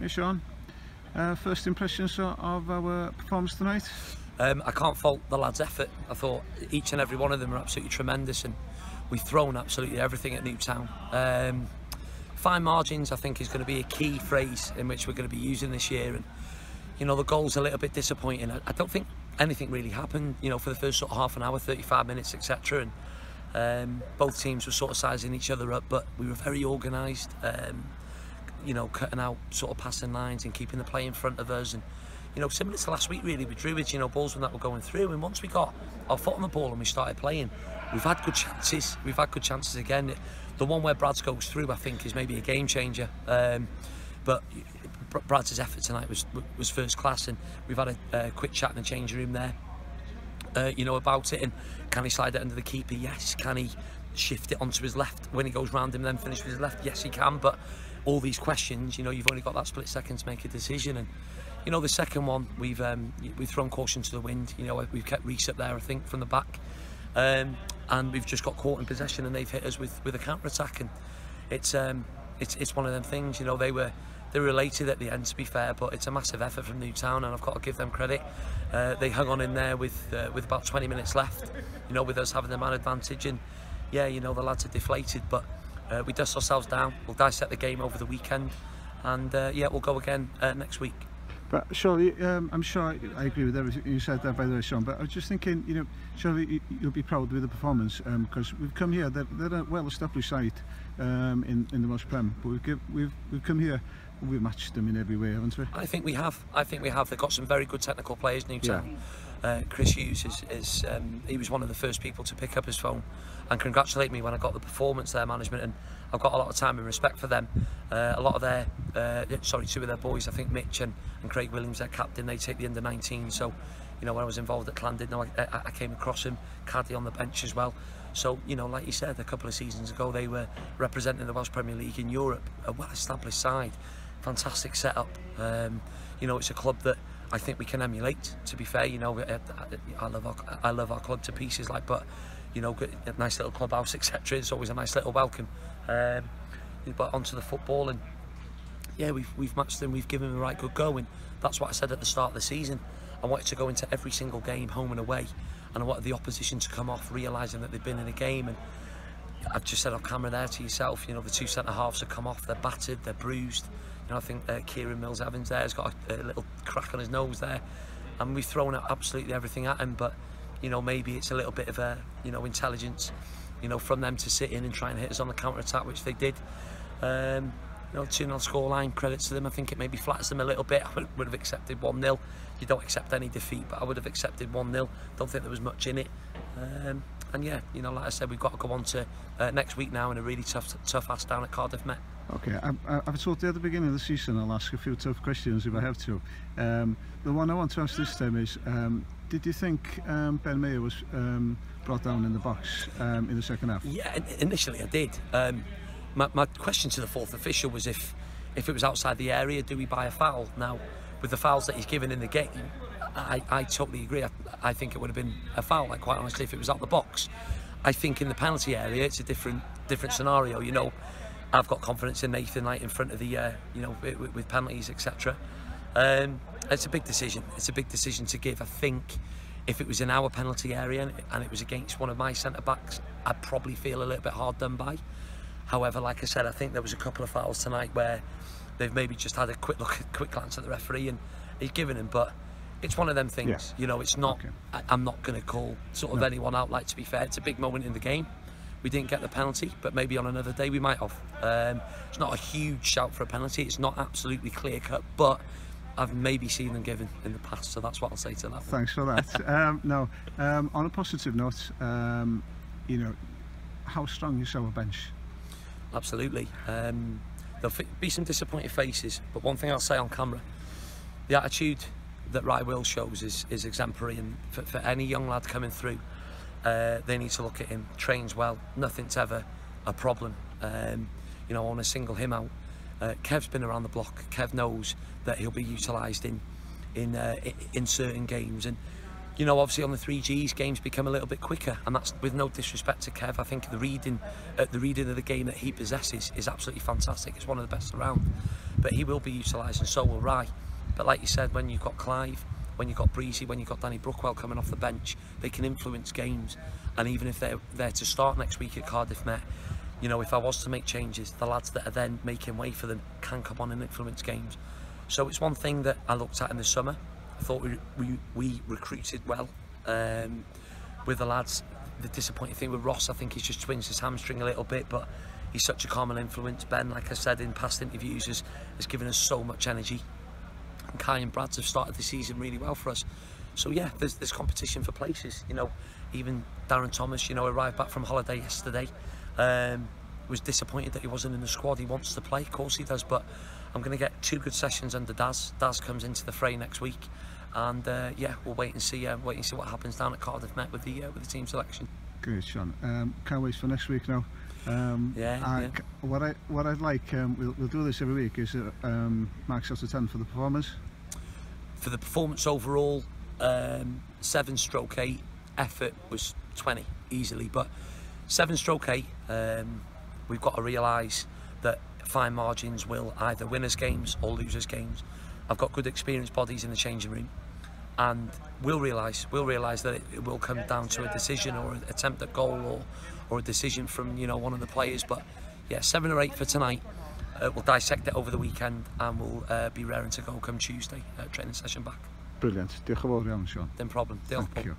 Hey Sean, first impressions of our performance tonight? I can't fault the lads' effort. I thought each and every one of them were absolutely tremendous, and we've thrown absolutely everything at Newtown. Fine margins, I think, is going to be a key phrase in which we're going to be using this year. And you know, the goal's a little bit disappointing. I don't think anything really happened, you know, for the first sort of half an hour, 35 minutes, etc. And both teams were sort of sizing each other up, but we were very organised. You know, cutting out sort of passing lines and keeping the play in front of us, and you know, similar to last week really with Druids, you know, balls when that were going through, and once we got our foot on the ball and we started playing, we've had good chances. We've had good chances again. The one where Brad's goes through, I think, is maybe a game changer. But Brad's effort tonight was first class, and we've had a quick chat in the changing room there, you know, about it. And can he slide it under the keeper? Yes. Can he shift it onto his left when he goes round him, then finish with his left? Yes, he can. But all these questions, you know, you've only got that split second to make a decision. And you know, the second one, we've thrown caution to the wind. You know, we've kept Reece up there, I think, from the back, and we've just got caught in possession, and they've hit us with a counter attack. And it's one of them things. You know, they were elated at the end, to be fair, but it's a massive effort from Newtown, and I've got to give them credit. They hung on in there with about 20 minutes left, you know, with us having the man advantage. And yeah, you know, the lads are deflated, but we dust ourselves down. We'll dissect the game over the weekend, and yeah, we'll go again next week. But surely, I'm sure I agree with everything you said there, by the way, Sean. But I was just thinking, you know, surely you'll be proud with the performance, because we've come here. They're a well-established side in the Welsh Prem, but we've come here. We've matched them in every way, haven't we? I think we have. They've got some very good technical players, Newtown. Yeah. Chris Hughes is he was one of the first people to pick up his phone and congratulate me when I got the performance, their management, and I've got a lot of time and respect for them. A lot of their, two of their boys, I think Mitch and Craig Williams, their captain, they take the under-19. So, you know, when I was involved at Llandudno, I came across him, Caddy on the bench as well. So, you know, like you said, a couple of seasons ago, they were representing the Welsh Premier League in Europe, a well-established side. Fantastic setup. You know, it's a club that I think we can emulate, to be fair. You know, I love our club to pieces, like, but you know, a nice little clubhouse, etc. It's always a nice little welcome. But onto the football, and yeah, we've matched them. We've given them a right good go, and that's what I said at the start of the season. I wanted to go into every single game, home and away, and I wanted the opposition to come off realising that they've been in a game. And I've just said off camera there to yourself, you know, the two centre halves have come off. They're battered, they're bruised. You know, I think Kieran Mills-Evans there has got a little crack on his nose there, and we've thrown out absolutely everything at him. But you know, maybe it's a little bit of a, you know, intelligence, you know, from them to sit in and try and hit us on the counter attack, which they did. You know, 2-0 scoreline, credits to them. I think it maybe flatters them a little bit. I would have accepted 1-0. You don't accept any defeat, but I would have accepted 1-0. Don't think there was much in it. And yeah, you know, like I said, we've got to go on to next week now in a really tough ask down at Cardiff Met. Okay, I've told you at the beginning of the season I'll ask a few tough questions if I have to. The one I want to ask this time is, did you think Ben Mayer was brought down in the box in the second half? Yeah, initially I did. My question to the fourth official was if it was outside the area, do we buy a foul? Now, with the fouls that he's given in the game, I totally agree. I think it would have been a foul, like, quite honestly, if it was out the box. I think in the penalty area, it's a different scenario. You know, I've got confidence in Nathan, like, in front of the, you know, with penalties, etc. It's a big decision. It's a big decision to give. I think if it was in our penalty area and it was against one of my centre-backs, I'd probably feel a little bit hard done by. However, like I said, I think there was a couple of fouls tonight where they've maybe just had a quick glance at the referee and he's given him. But it's one of them things, yeah. You know, it's not, okay. I'm not going to call sort of anyone out, like, to be fair. It's a big moment in the game. We didn't get the penalty, but maybe on another day we might have. It's not a huge shout for a penalty. It's not absolutely clear-cut, but I've maybe seen them given in the past, so that's what I'll say to that. Thanks for that. Now, on a positive note, you know, how strong is our bench? Absolutely. There'll be some disappointed faces, but one thing I'll say on camera, the attitude that Rye Will shows is exemplary, and for any young lad coming through, they need to look at him. Trains well, nothing's ever a problem. You know, I want to single him out. Kev's been around the block. Kev knows that he'll be utilised in certain games, and you know, obviously on the 3Gs, games become a little bit quicker, and that's with no disrespect to Kev. I think the reading of the game that he possesses is absolutely fantastic. It's one of the best around. but he will be utilised, and so will Rye. But like you said, when you've got Clive, when you've got Breezy, when you've got Danny Brookwell coming off the bench, they can influence games. And even if they're there to start next week at Cardiff Met, you know, if I was to make changes, the lads that are then making way for them can come on and influence games. So it's one thing that I looked at in the summer. I thought we recruited well with the lads. The disappointing thing with Ross, I think he's just twinged his hamstring a little bit, but he's such a common influence. Ben, like I said in past interviews, has given us so much energy. And Kai and Brads have started the season really well for us. So yeah, there's competition for places. You know, even Darren Thomas, you know, arrived back from holiday yesterday. Was disappointed that he wasn't in the squad. He wants to play, of course he does, but I'm going to get 2 good sessions under Daz. Daz comes into the fray next week, and yeah, we'll wait and see what happens down at Cardiff Met with the team selection. Great, Sean. Can't wait for next week now. What I'd like, we'll do this every week, is marks out of 10 for the performance. For the performance overall, 7/8. Effort was 20 easily, but 7/8. We've got to realise that fine margins will either win us games or lose us games. I've got good experienced bodies in the changing room, and we'll realise that it will come down to a decision or an attempt at goal or a decision from, you know, one of the players. But yeah, 7 or 8 for tonight. We'll dissect it over the weekend, and we'll be raring to go come Tuesday training session back. Brilliant. Diolch yn fawr iawn, Sean. Dim problem. Diolch. Thank you.